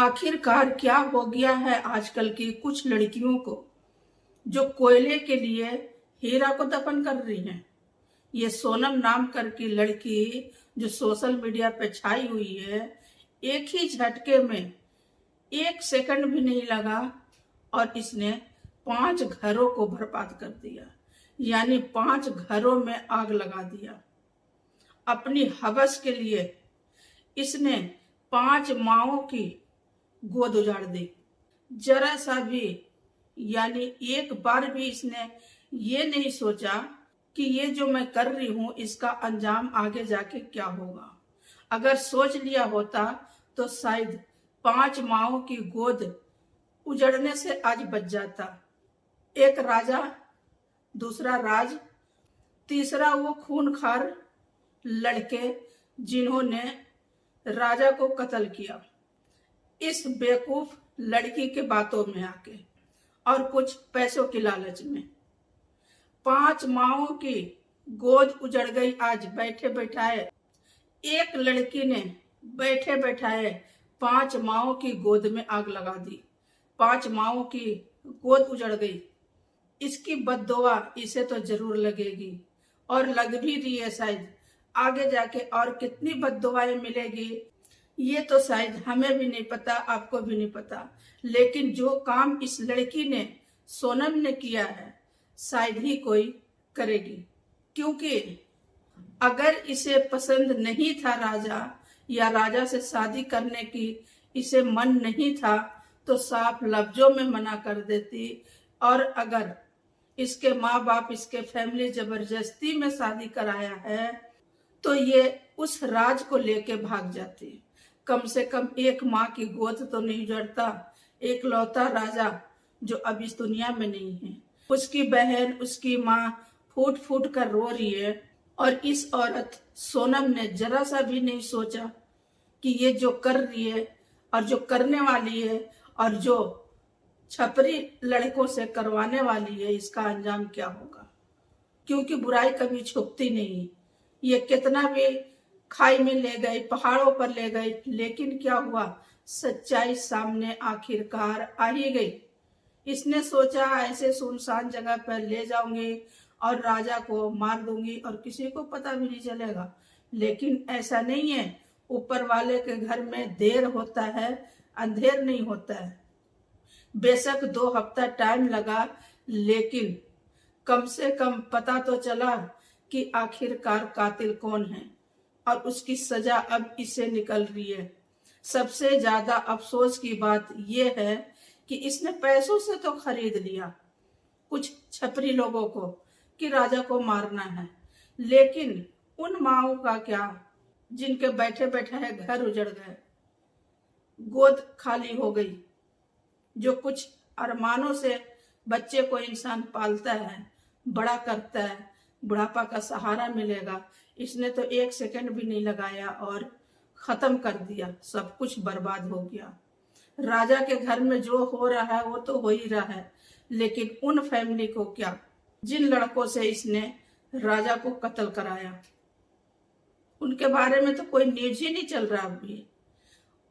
आखिरकार क्या हो गया है आजकल की कुछ लड़कियों को जो कोयले के लिए हीरा को दफन कर रही हैं। ये सोनम नाम की लड़की जो सोशल मीडिया पे छाई हुई है, एक ही झटके में 1 सेकंड भी नहीं लगा और इसने 5 घरों को बर्बाद कर दिया, यानी 5 घरों में आग लगा दिया। अपनी हवस के लिए इसने 5 माओं की गोद उजाड़ दी। जरा सा भी यानी एक बार भी इसने ये नहीं सोचा कि ये जो मैं कर रही हूं इसका अंजाम आगे जाके क्या होगा। अगर सोच लिया होता तो शायद 5 माओं की गोद उजड़ने से आज बच जाता। एक राजा, दूसरा राज, तीसरा वो खूनखार लड़के जिन्होंने राजा को कत्ल किया इस बेवकूफ लड़की के बातों में आके और कुछ पैसों की लालच में। 5 माओं की गोद उजड़ गई आज बैठे बैठाए। एक लड़की ने बैठे बैठाए 5 माओं की गोद में आग लगा दी। 5 माओं की गोद उजड़ गई। इसकी बद्दुआ इसे तो जरूर लगेगी और लग भी रही है। शायद आगे जाके और कितनी बद्दुआएं मिलेगी ये तो शायद हमें भी नहीं पता, आपको भी नहीं पता। लेकिन जो काम इस लड़की ने, सोनम ने किया है, शायद ही कोई करेगी। क्योंकि अगर इसे पसंद नहीं था राजा या राजा से शादी करने की इसे मन नहीं था तो साफ लफ्जों में मना कर देती। और अगर इसके माँ बाप, इसके फैमिली जबरदस्ती में शादी कराया है तो ये उस राज को लेके भाग जाती। कम से कम एक माँ की गोद तो नहीं उजड़ता। एक लौता राजा जो अब इस दुनिया में नहीं है, उसकी बहन, उसकी माँ फूट फूट कर रो रही है। और इस औरत सोनम ने जरा सा भी नहीं सोचा कि ये जो कर रही है और जो करने वाली है और जो छपरी लड़कों से करवाने वाली है इसका अंजाम क्या होगा। क्योंकि बुराई कभी छुपती नहीं। ये कितना भी खाई में ले गए, पहाड़ों पर ले गए, लेकिन क्या हुआ, सच्चाई सामने आखिरकार आ ही गई। इसने सोचा ऐसे सुनसान जगह पर ले जाऊंगी और राजा को मार दूंगी और किसी को पता भी नहीं चलेगा। लेकिन ऐसा नहीं है। ऊपर वाले के घर में देर होता है, अंधेर नहीं होता है। बेशक 2 हफ्ता टाइम लगा, लेकिन कम से कम पता तो चला कि आखिरकार कातिल कौन है और उसकी सजा अब इसे निकल रही है। सबसे ज्यादा अफसोस की बात यह है कि इसने पैसों से तो खरीद लिया कुछ छपरी लोगों को कि राजा को मारना है, लेकिन उन माओं का क्या जिनके बैठे बैठे घर उजड़ गए, गोद खाली हो गई। जो कुछ अरमानों से बच्चे को इंसान पालता है, बड़ा करता है, बुढ़ापा का सहारा मिलेगा, इसने तो 1 सेकंड भी नहीं लगाया और खत्म कर दिया। सब कुछ बर्बाद हो गया। राजा के घर में जो हो रहा है वो तो हो ही रहा है, लेकिन उन फैमिली को क्या जिन लड़कों से इसने राजा को कत्ल कराया, उनके बारे में तो कोई न्यूज ही नहीं चल रहा। अभी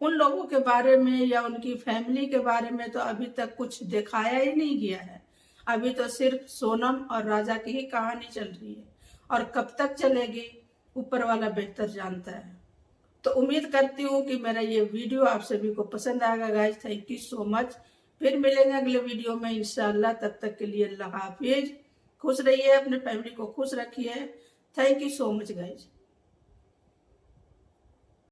उन लोगों के बारे में या उनकी फैमिली के बारे में तो अभी तक कुछ दिखाया ही नहीं गया है। अभी तो सिर्फ सोनम और राजा की ही कहानी चल रही है और कब तक चलेगी ऊपर वाला बेहतर जानता है। तो उम्मीद करती हूँ कि मेरा ये वीडियो आप सभी को पसंद आएगा guys. Thank you so much. फिर मिलेंगे अगले वीडियो में इंशाल्लाह। तब तक के लिए अल्लाह हाफिज। खुश रहिए, अपने फैमिली को खुश रखिए। Thank you so much guys.